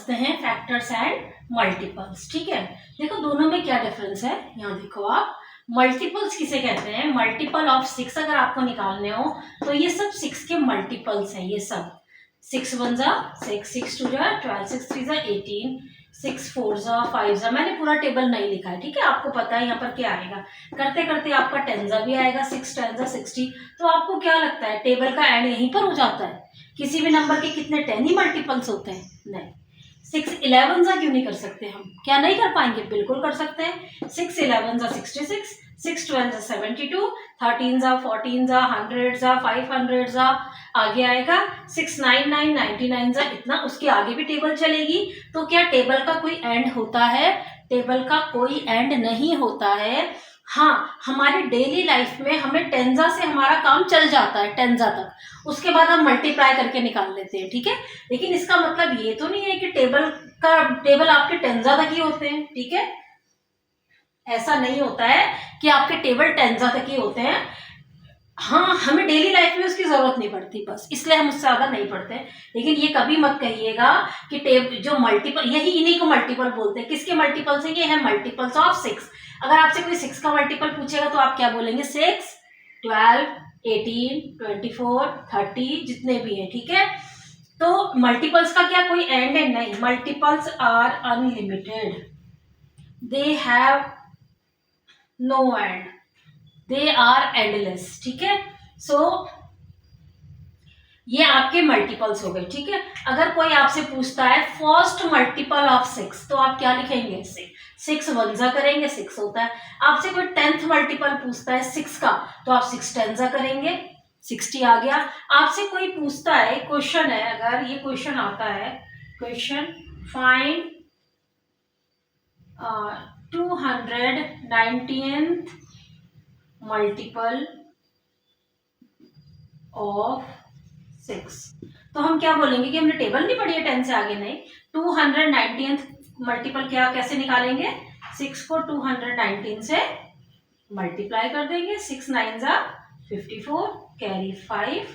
समझते हैं factors and multiples. ठीक है, देखो दोनों में क्या डिफरेंस है। यहाँ देखो आप, मल्टीपल्स किसे कहते हैं, मल्टीपल ऑफ 6 अगर आपको निकालने हो तो ये सब 6 के मल्टीपल्स हैं। ये सब 6 1 जा 6, 6 2 जा 12, 6 3 जा 18, 6 4 जा 5 जा। मैंने पूरा टेबल नहीं लिखा है, ठीक है, आपको पता है यहाँ पर क्या आएगा। करते करते आपका 10 जा भी आएगा, 6 10 जा 60। तो आपको क्या लगता है टेबल का एंड यहीं पर हो जाता है? किसी भी नंबर के कितने 10 ही मल्टीपल्स होते हैं? नहीं। 6 11 जा क्यों नहीं कर सकते हम? क्या नहीं कर पाएंगे? बिल्कुल कर सकते हैं। 6 11 जा 66, 6 12 जा 72, 13 जा 14 जा 100 जा 500 जा, आगे आएगा 6 9 9 99 जा, इतना। उसके आगे भी टेबल चलेगी। तो क्या टेबल का कोई एंड होता है? टेबल का कोई एंड नहीं होता है। हाँ, हमारी डेली लाइफ में हमें टेंजा से हमारा काम चल जाता है, टेंजा तक। उसके बाद हम मल्टीप्लाई करके निकाल लेते हैं, ठीक है। लेकिन इसका मतलब ये तो नहीं है कि टेबल आपके टेंजा तक ही होते हैं, ठीक है। ऐसा नहीं होता है कि आपके टेबल टेंजा तक ही होते हैं। हाँ, हमें डेली लाइफ में उसकी जरूरत नहीं पड़ती, बस इसलिए हम उससे ज्यादा नहीं पढ़ते। लेकिन ये कभी मत कहिएगा कि जो मल्टीपल, यही इन्हीं को मल्टीपल बोलते हैं। किसके मल्टीपल्स हैं? ये है मल्टीपल्स ऑफ 6। अगर आपसे कोई 6 का मल्टीपल पूछेगा तो आप क्या बोलेंगे? 6 12 18 24 30, जितने भी हैं, ठीक है। तो मल्टीपल्स का क्या कोई एंड है? नहीं। Multiples are unlimited, they have no end, they are endless, ठीक है। सो ये आपके मल्टीपल्स हो गए, ठीक है। अगर कोई आपसे पूछता है फर्स्ट मल्टीपल ऑफ 6, तो आप क्या लिखेंगे? 6 1 जा करेंगे, 6 होता है। आपसे कोई 10th मल्टीपल पूछता है 6 का, तो आप 6 10 जा करेंगे, 60 आ गया। आपसे कोई पूछता है, क्वेश्चन है, अगर ये क्वेश्चन आता है, question find 290th multiple of 6, तो हम क्या बोलेंगे कि हमने टेबल नहीं पढ़ी है 10 से आगे? नहीं। 290th मल्टीपल क्या कैसे निकालेंगे? 6 को 219 से मल्टीप्लाई कर देंगे। 6 9 जा 54, कैरी 5,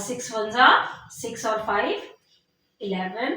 6 1 जा 6 और 5 11,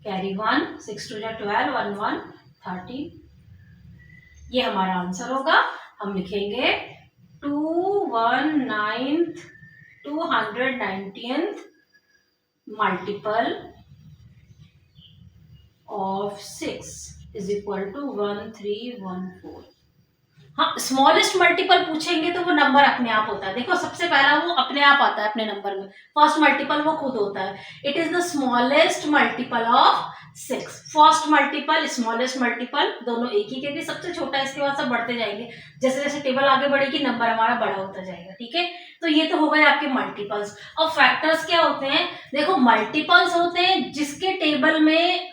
कैरी 1, 6 2 जा 12, 1 1 13। ये हमारा आंसर होगा। हम लिखेंगे 290th multiple of 6 is equal to 1314। हाँ, स्मॉलेस्ट मल्टीपल पूछेंगे तो वो नंबर अपने आप होता है। देखो सबसे पहला वो अपने आप आता है अपने नंबर में, फर्स्ट मल्टीपल वो खुद होता है। It is the smallest multiple of 6। First multiple, smallest multiple, दोनों एक ही के भी सबसे छोटा है। इसके बाद सब बढ़ते जाएंगे, जैसे जैसे टेबल आगे बढ़ेगी नंबर हमारा बड़ा होता जाएगा, ठीक है। तो ये तो हो गए आपके मल्टीपल्स। और फैक्टर्स क्या होते हैं? देखो मल्टीपल्स होते हैं जिसके टेबल में,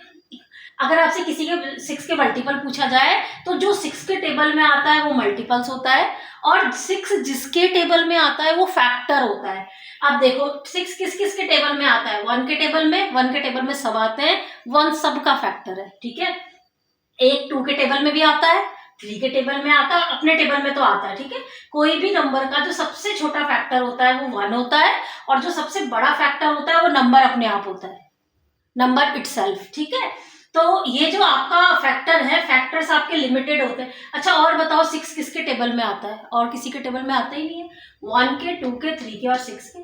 अगर आपसे किसी के 6 के मल्टीपल पूछा जाए तो जो 6 के टेबल में आता है वो मल्टीपल्स होता है, और 6 जिसके टेबल में आता है वो फैक्टर होता है। अब देखो 6 किस किस के टेबल में आता है? 1 के टेबल में, 1 के टेबल में सब आते हैं, 1 सब का फैक्टर है, ठीक है। 1 2 के टेबल में भी आता है, 3 के टेबल में आता है, अपने टेबल में तो आता है, ठीक है। कोई भी नंबर का जो सबसे छोटा फैक्टर होता है वो 1 होता है, और जो सबसे बड़ा फैक्टर होता है वो नंबर अपने आप होता है, नंबर इटसेल्फ, ठीक है। तो ये जो आपका फैक्टर है, फैक्टर्स आपके लिमिटेड होते हैं। अच्छा और बताओ 6 किसके टेबल में आता है? और किसी के टेबल में आता ही नहीं है। 1 के, 2 के, 3 के और 6 के,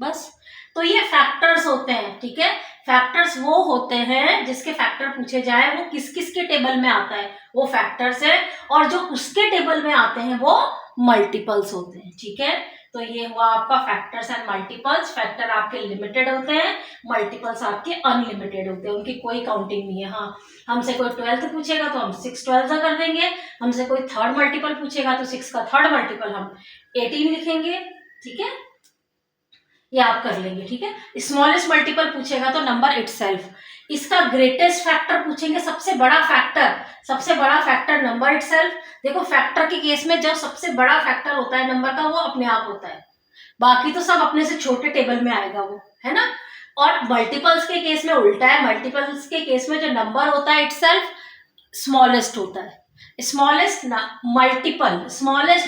बस। तो ये फैक्टर्स होते हैं, ठीक है। फैक्टर्स वो होते हैं जिसके फैक्टर पूछे जाए वो किस किस के टेबल में आता है, वो फैक्टर्स है। और जो उसके टेबल में आते हैं वो मल्टीपल्स होते हैं, ठीक है। तो ये हुआ आपका फैक्टर्स एंड मल्टीपल्स। फैक्टर आपके लिमिटेड होते हैं, मल्टीपल्स आपके अनलिमिटेड होते हैं, उनकी कोई काउंटिंग नहीं है। हाँ, हमसे कोई 12th पूछेगा तो हम 6 12 जा कर देंगे। हमसे कोई 3rd मल्टीपल पूछेगा तो 6 का 3rd मल्टीपल हम 18 लिखेंगे, ठीक है। ये आप कर लेंगे, ठीक है। स्मॉलेस्ट मल्टीपल पूछेगा तो नंबर इटसेल्फ। इसका ग्रेटेस्ट फैक्टर पूछेंगे, सबसे बड़ा फैक्टर नंबर इटसेल्फ। देखो फैक्टर के केस में जब सबसे बड़ा फैक्टर होता है नंबर का वो अपने आप होता है, बाकी तो सब अपने से छोटे टेबल में आएगा वो, है ना। और मल्टीपल्स के केस में उल्टा है। मल्टीपल्स के केस में जो नंबर होता है इटसेल्फ स्मॉलेस्ट होता है। Smallest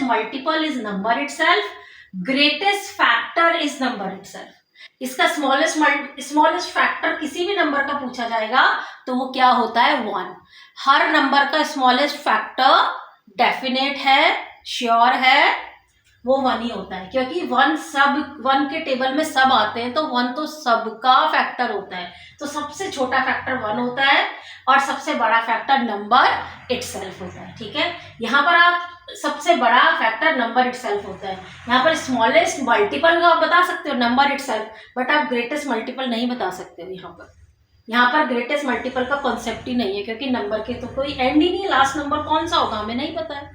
multiple is number itself, greatest factor is number itself. इसका स्मॉलेस्ट फैक्टर किसी भी नंबर का पूछा जाएगा तो वो क्या होता है, 1। हर नंबर का स्मॉलेस्ट फैक्टर डेफिनेट है, श्योर है, वो 1 ही होता है, क्योंकि 1 के टेबल में सब आते हैं, तो 1 तो सबका फैक्टर होता है। तो सबसे छोटा फैक्टर 1 होता है और सबसे बड़ा फैक्टर नंबर इटसेल्फ होता है। ठीक है, यहाँ पर आप सबसे बड़ा फैक्टर नंबर इटसेल्फ होता है। यहाँ पर स्मॉलेस्ट मल्टीपल का आप बता सकते हो नंबर इटसेल्फ, बट आप ग्रेटेस्ट मल्टीपल नहीं बता सकते हो। यहाँ पर ग्रेटेस्ट मल्टीपल का कॉन्सेप्ट ही नहीं है, क्योंकि नंबर के तो कोई एंड ही नहीं है, लास्ट नंबर कौन सा होगा हमें नहीं पता है।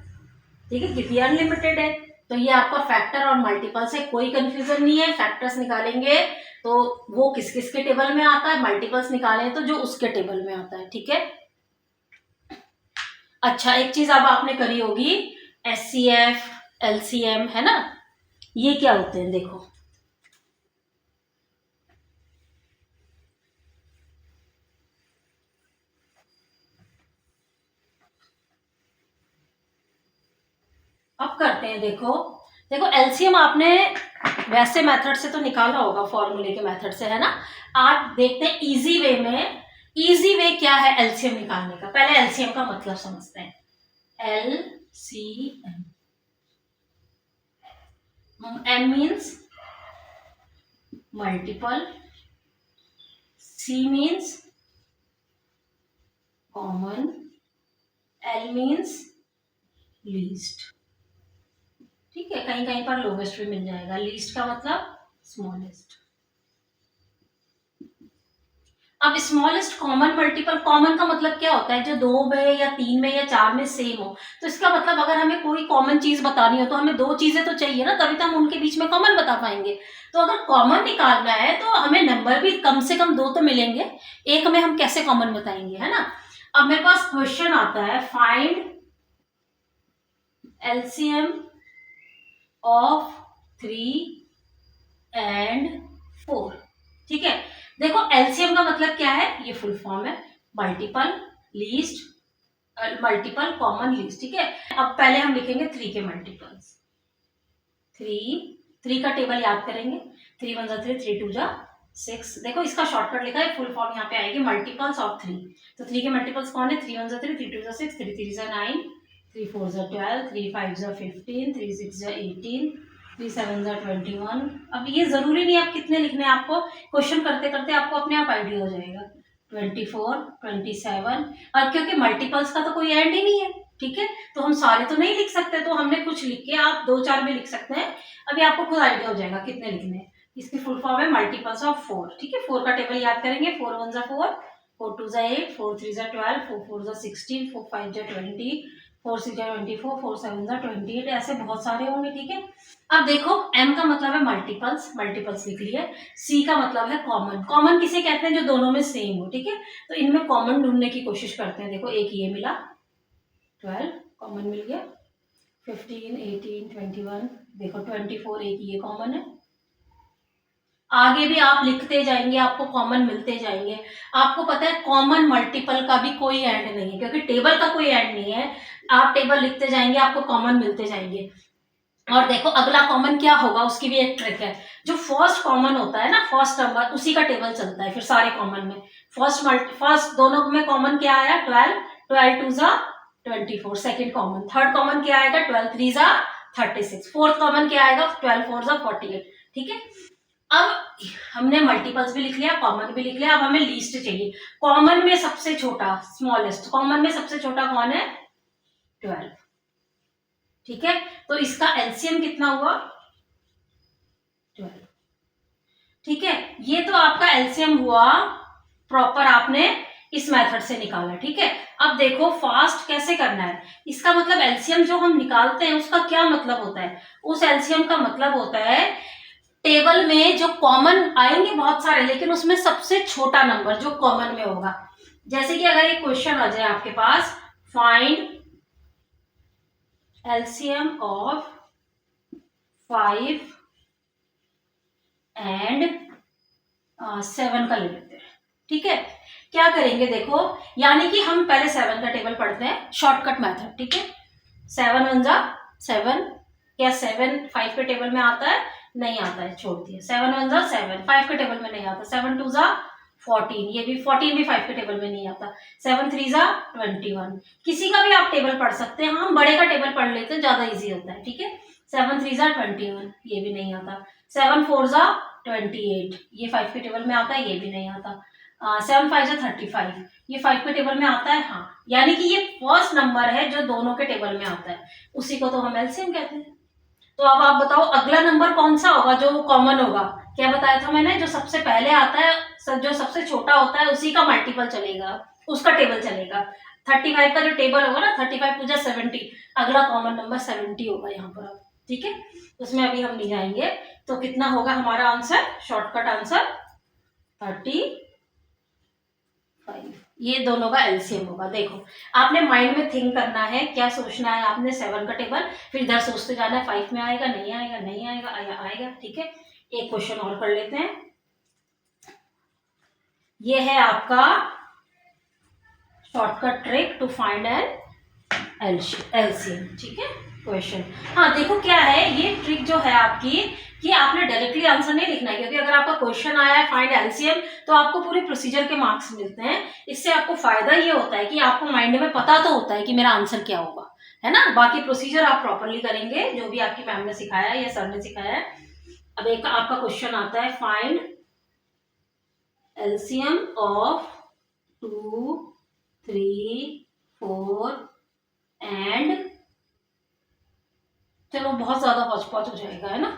ठीक है, क्योंकि अनलिमिटेड है। तो ये आपका फैक्टर और मल्टीपल से कोई कंफ्यूजन नहीं है। फैक्टर्स निकालेंगे तो वो किस किस के टेबल में आता है, मल्टीपल्स निकालें तो जो उसके टेबल में आता है। ठीक है, अच्छा एक चीज अब आपने करी होगी, एचसीएफ, एलसीएम, है ना, ये क्या होते हैं देखो। अब करते हैं, देखो एलसीएम आपने वैसे मेथड से तो निकाला होगा, फॉर्मूले के मेथड से, है ना। आप देखते हैं इजी वे में, इजी वे क्या है एलसीएम निकालने का। पहले एलसीएम का मतलब समझते हैं। LCM, M means multiple, C means common, L means least. ठीक है, कहीं कहीं पर लोवेस्ट भी मिल जाएगा। लीस्ट का मतलब स्मॉलेस्ट। अब स्मॉलेस्ट कॉमन मल्टीपल, कॉमन का मतलब क्या होता है, जो 2 में या 3 में या 4 में सेम हो। तो इसका मतलब अगर हमें कोई कॉमन चीज बतानी हो तो हमें 2 चीजें तो चाहिए ना, तभी तो हम उनके बीच में कॉमन बता पाएंगे। तो अगर कॉमन निकालना है तो हमें नंबर भी कम से कम 2 तो मिलेंगे, एक में हम कैसे कॉमन बताएंगे, है ना। अब मेरे पास क्वेश्चन आता है, फाइंड एलसीएम ऑफ 3 and 4। ठीक है, देखो एलसीएम का मतलब क्या है, ये फुल फॉर्म है multiple, least, multiple, common, least. ठीक है, अब पहले हम लिखेंगे 3 के मल्टीपल्स। 3 का टेबल याद करेंगे, 3 1 3, 3 2 6। देखो इसका शॉर्टकट लिखा है, फुल फॉर्म यहाँ पे आएगी मल्टीपल्स ऑफ 3। तो 3 के मल्टीपल्स कौन है, 3 1 3, 3 2 6, 3 3 9, 3 4 12, 3 5 15, 3 6 18, 3 7 21। अब ये जरूरी नहीं आप कितने लिखने हैं, आपको क्वेश्चन करते करते आपको अपने आप आइडिया हो जाएगा। 24 27, और क्योंकि मल्टीपल्स का तो कोई एंड ही नहीं है। ठीक है, तो हम सारे तो नहीं लिख सकते, तो हमने कुछ लिख के आप 2 4 भी लिख सकते हैं। अभी आपको खुद आइडिया हो जाएगा कितने लिखने हैं। इसकी फुल फॉर्म है मल्टीपल्स ऑफ 4। ठीक है, 4 का टेबल याद करेंगे, 4 1 4, 4 2 8, 4 3 12, 4 4 16, 4 5 20, 4 6 24, 4 7 28, ऐसे बहुत सारे होंगे। ठीक है, अब देखो एम का मतलब है मल्टीपल्स, मल्टीपल्स लिख लिए। सी का मतलब है कॉमन, कॉमन किसे कहते हैं, जो दोनों में सेम हो। ठीक है, तो इनमें कॉमन ढूंढने की कोशिश करते हैं। देखो एक ये मिला, 12 कॉमन मिल गया, 15 18 21, देखो 24 एक ये कॉमन है। आगे भी आप लिखते जाएंगे, आपको कॉमन मिलते जाएंगे। आपको पता है कॉमन मल्टीपल का भी कोई एंड नहीं है, क्योंकि टेबल का कोई एंड नहीं है। आप टेबल लिखते जाएंगे, आपको कॉमन मिलते जाएंगे। और देखो अगला कॉमन क्या होगा, उसकी भी एक ट्रिक है। जो फर्स्ट कॉमन होता है ना, फर्स्ट नंबर, उसी का टेबल चलता है फिर सारे कॉमन में। फर्स्ट दोनों में कॉमन क्या आया, 12, 12 2 24, सेकंड कॉमन। थर्ड कॉमन क्या आएगा, 12 3 36। फोर्थ कॉमन क्या आएगा, 12 4 48। ठीक है, अब हमने मल्टीपल्स भी लिख लिया, कॉमन भी लिख लिया, अब हमें लीस्ट चाहिए। कॉमन में सबसे छोटा, स्मॉलेस्ट, कॉमन में सबसे छोटा कौन है, 12। ठीक है, तो इसका एलसीएम कितना हुआ, 12। ठीक है, ये तो आपका एलसीएम हुआ प्रॉपर, आपने इस मेथड से निकाला। ठीक है, अब देखो फास्ट कैसे करना है। इसका मतलब एलसीएम जो हम निकालते हैं उसका क्या मतलब होता है, उस एलसीएम का मतलब होता है टेबल में जो कॉमन आएंगे बहुत सारे, लेकिन उसमें सबसे छोटा नंबर जो कॉमन में होगा। जैसे कि अगर एक क्वेश्चन आ जाए आपके पास, फाइंड एलसीएम ऑफ 5 and 7 का ले लेते हैं। ठीक है, क्या करेंगे देखो, यानी कि हम पहले 7 का टेबल पढ़ते हैं, शॉर्टकट मेथड। ठीक है, 7 1 7, क्या 7 5 के टेबल में आता है, नहीं आता है, छोड़ दिया। 7 1 जा 7, 5 के टेबल में नहीं आता। 7 2 जा 14, ये भी 14 भी 5 के टेबल में नहीं आता। 7 3 जा 21। किसी का भी आप टेबल पढ़ सकते हैं, हम बड़े का टेबल पढ़ लेते हैं, ज्यादा इजी होता है, ठीक है। 7 3 जा 21, ये भी नहीं आता। 7 4 जा 28, ये 5 के टेबल में आता है, ये भी नहीं आता। 7 5 जा 35, ये 5 के टेबल में आता है, हाँ। यानी कि ये फर्स्ट नंबर है जो दोनों के टेबल में आता है, उसी को तो हम एलसीएम कहते हैं। तो अब आप बताओ अगला नंबर कौन सा होगा जो कॉमन होगा। क्या बताया था मैंने, जो सबसे पहले आता है, जो सबसे छोटा होता है उसी का मल्टीपल चलेगा, उसका टेबल चलेगा। 35 का जो टेबल होगा ना, 35 पूजा 70, अगला कॉमन नंबर 70 होगा यहाँ पर अब, ठीक है। उसमें अभी हम नहीं जाएंगे। तो कितना होगा हमारा आंसर, शॉर्टकट आंसर 35। ये दोनों का एलसीएम होगा। देखो आपने माइंड में थिंक करना है, क्या सोचना है आपने, 7 का टेबल, फिर इधर सोचते जाना है 5 में आएगा नहीं आएगा नहीं आएगा आएगा, ठीक है। एक क्वेश्चन और कर लेते हैं। ये है आपका shortcut trick to find an LCM, ठीक है क्वेश्चन। हाँ देखो क्या है, ये ट्रिक जो है आपकी, कि आपने डायरेक्टली आंसर नहीं लिखना है, क्योंकि अगर आपका क्वेश्चन आया है फाइंड एलसीएम तो आपको पूरे प्रोसीजर के मार्क्स मिलते हैं। इससे आपको फायदा ये होता है कि आपको माइंड में पता तो होता है कि मेरा आंसर क्या होगा, है ना। बाकी प्रोसीजर आप प्रॉपरली करेंगे, जो भी आपकी मैम ने सिखाया है या सर ने सिखाया है। अब एक आपका क्वेश्चन आता है, फाइंड एलसीएम ऑफ 2 3 4 एंड, चलो बहुत ज्यादा हौच-पौच हो जाएगा, है ना।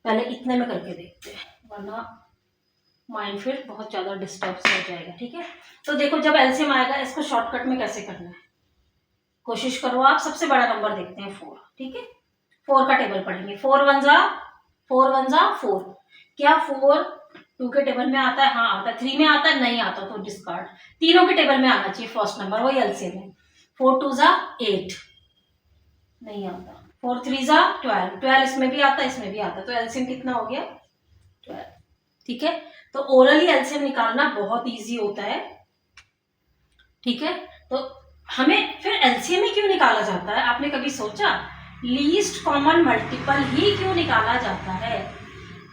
पहले इतने में करके देखते हैं, वरना माइंड फिर बहुत ज्यादा डिस्टर्ब हो जाएगा, ठीक है। तो देखो जब एलसीएम आएगा, इसको शॉर्टकट में कैसे करना है, कोशिश करो आप। सबसे बड़ा नंबर देखते हैं 4, ठीक है। 4 का टेबल पढ़ेंगे। 4 1 जा 4। क्या 4 2 के टेबल में आता है, हाँ आता है। 3 में आता है, नहीं आता तो डिस्कार्ड। तीनों के टेबल में आना चाहिए फर्स्ट नंबर, वही एलसीएम है। 4 2 जा 8, नहीं आता। 4 3 जा 12 इसमें भी आता है, इसमें भी आता है, तो एलसीएम कितना हो गया 12, ठीक है। तो ओरली एलसीएम निकालना बहुत इजी होता है, ठीक है। तो हमें फिर एलसीएम ही क्यों निकाला जाता है, आपने कभी सोचा? लीस्ट कॉमन मल्टीपल ही क्यों निकाला जाता है,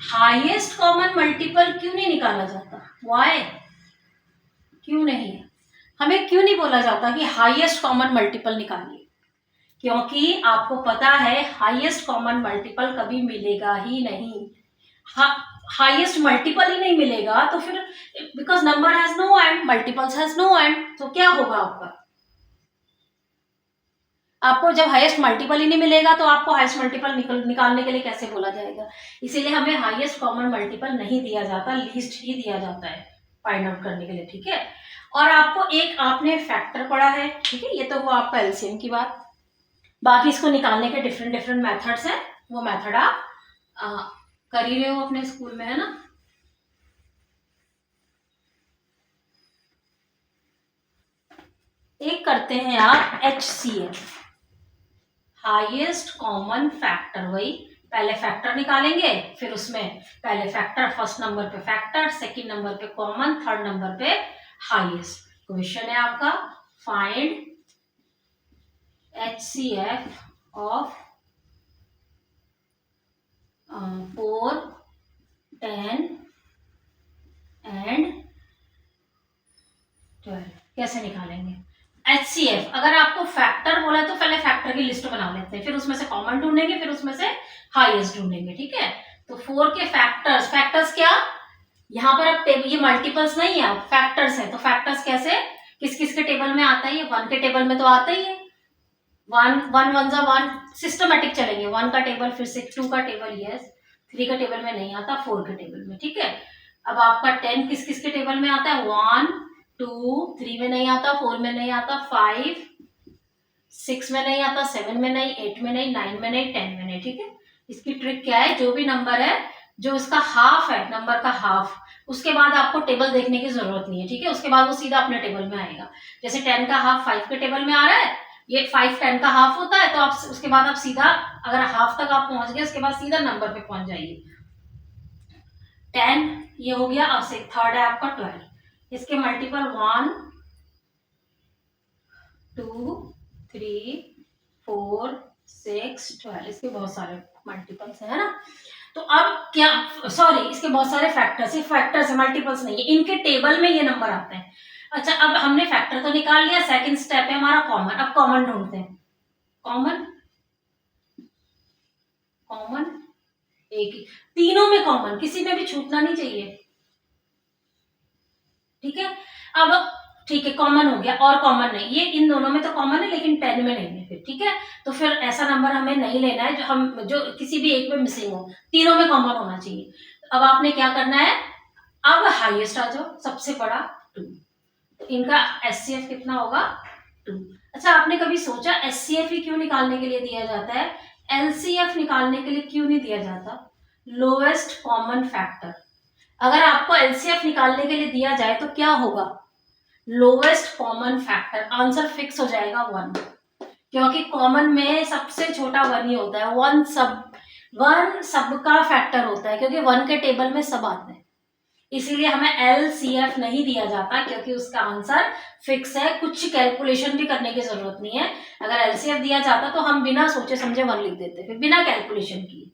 हाईएस्ट कॉमन मल्टीपल क्यों नहीं निकाला जाता? व्हाई, क्यों नहीं? हमें क्यों नहीं बोला जाता कि हाईएस्ट कॉमन मल्टीपल निकालिए? क्योंकि आपको पता है हाईएस्ट कॉमन मल्टीपल कभी मिलेगा ही नहीं। हाईएस्ट मल्टीपल ही नहीं मिलेगा तो फिर, because number has no end, multiples has no end, तो क्या होगा आपका? आपको जब हाईएस्ट मल्टीपल ही नहीं मिलेगा तो आपको हाईएस्ट मल्टीपल निकालने के लिए कैसे बोला जाएगा? इसीलिए हमें हाईएस्ट कॉमन मल्टीपल नहीं दिया जाता, लीस्ट ही दिया जाता है फाइंड आउट करने के लिए, ठीक है। और आपको एक आपने फैक्टर पढ़ा है, ठीक है, ये तो वो आपका एलसीएम की बात। बाकी इसको निकालने के डिफरेंट मेथड्स हैं, वो मेथड आप कर ही रहे हो अपने स्कूल में, है ना। एक करते हैं आप HCF, हाईएस्ट कॉमन फैक्टर। वही पहले फैक्टर निकालेंगे, फिर उसमें पहले फैक्टर, फर्स्ट नंबर पे फैक्टर, सेकंड नंबर पे कॉमन, थर्ड नंबर पे हाईएस्ट। क्वेश्चन है आपका, फाइंड HCF ऑफ 4 10 एंड 12। कैसे निकालेंगे HCF? अगर आपको फैक्टर बोला है तो पहले फैक्टर की लिस्ट बना लेते हैं, फिर उसमें से कॉमन ढूंढेंगे, फिर उसमें से हाईएस्ट ढूंढेंगे, ठीक है। तो 4 के फैक्टर्स क्या, यहाँ पर अब ये मल्टीपल्स नहीं है, फैक्टर्स है। तो फैक्टर्स कैसे, किस किस के टेबल में आता है? ये 1 के टेबल में तो आता ही है, 1 1 1 जा 1, सिस्टमेटिक चलेंगे। 1 का टेबल, फिर से 2 का टेबल, यस। 3 का टेबल में नहीं आता, 4 के टेबल में, ठीक है। अब आपका 10 किस किस के टेबल में आता है? 1 2 3 में नहीं आता, 4 में नहीं आता, 5 6 में नहीं आता, 7 में नहीं, 8 में नहीं, 9 में नहीं, 10 में नहीं, ठीक है। इसकी ट्रिक क्या है, जो भी नंबर है, जो इसका हाफ है, नंबर का हाफ, उसके बाद आपको टेबल देखने की जरूरत नहीं है, ठीक है। उसके बाद वो सीधा अपने टेबल में आएगा। जैसे 10 का हाफ 5 के टेबल में आ रहा है, ये 5 10 का हाफ होता है, तो आप उसके बाद आप सीधा, अगर हाफ तक आप पहुंच गए, उसके बाद सीधा नंबर पे पहुंच जाइए। 10 ये हो गया, अब से थर्ड है आपका 12, इसके मल्टीपल 1 2 3 4 6 12, इसके बहुत सारे मल्टीपल्स है ना। तो अब क्या, सॉरी इसके बहुत सारे फैक्टर्स, ये फैक्टर्स मल्टीपल्स नहीं है, इनके टेबल में ये नंबर आते हैं। अच्छा अब हमने फैक्टर तो निकाल लिया, सेकंड स्टेप है हमारा कॉमन। अब कॉमन ढूंढते हैं। कॉमन, कॉमन एक ही, तीनों में कॉमन, किसी में भी छूटना नहीं चाहिए, ठीक है। अब ठीक है कॉमन हो गया, और कॉमन नहीं, ये इन दोनों में तो कॉमन है लेकिन 10 में नहीं है फिर, ठीक है। तो फिर ऐसा नंबर हमें नहीं लेना है जो किसी भी एक में मिसिंग हो, तीनों में कॉमन होना चाहिए। अब आपने क्या करना है, अब हाईएस्ट आ जाओ, सबसे बड़ा 2, तो इनका एचसीएफ कितना होगा 2। अच्छा आपने कभी सोचा एचसीएफ ही क्यों निकालने के लिए दिया जाता है, एलसीएफ निकालने के लिए क्यों नहीं दिया जाता, लोएस्ट कॉमन फैक्टर। अगर आपको एलसीएफ निकालने के लिए दिया जाए तो क्या होगा, lowest common factor, answer fix हो जाएगा 1, क्योंकि कॉमन में सबसे छोटा 1 ही होता है, 1 सबका फैक्टर होता है, क्योंकि 1 के टेबल में सब आते हैं, इसीलिए हमें एलसीएफ नहीं दिया जाता, क्योंकि उसका आंसर फिक्स है, कुछ कैलकुलेशन भी करने की जरूरत नहीं है। अगर एलसीएफ दिया जाता तो हम बिना सोचे समझे 1 लिख देते, फिर बिना कैलकुलेशन किए,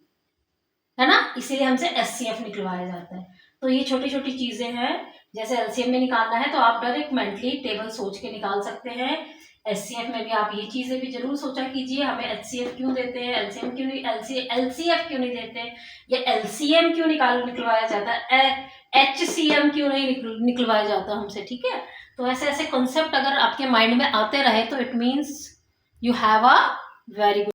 है ना, इसीलिए हमसे एचसीएफ निकलवाया जाता है। तो ये छोटी छोटी चीजें हैं, जैसे एलसीएम में निकालना है तो आप डायरेक्ट मेंटली टेबल सोच के निकाल सकते हैं। एचसीएफ में भी आप ये चीजें भी जरूर सोचा कीजिए, हमें एचसीएफ क्यों देते हैं, एलसीएम क्यों नहीं, एलसीएफ क्यों नहीं देते, या एलसीएम क्यों निकलवाया जाता है, एचसीएम क्यों नहीं निकलवाया जाता हमसे, ठीक है। तो ऐसे ऐसे कॉन्सेप्ट अगर आपके माइंड में आते रहे तो it means you have a very good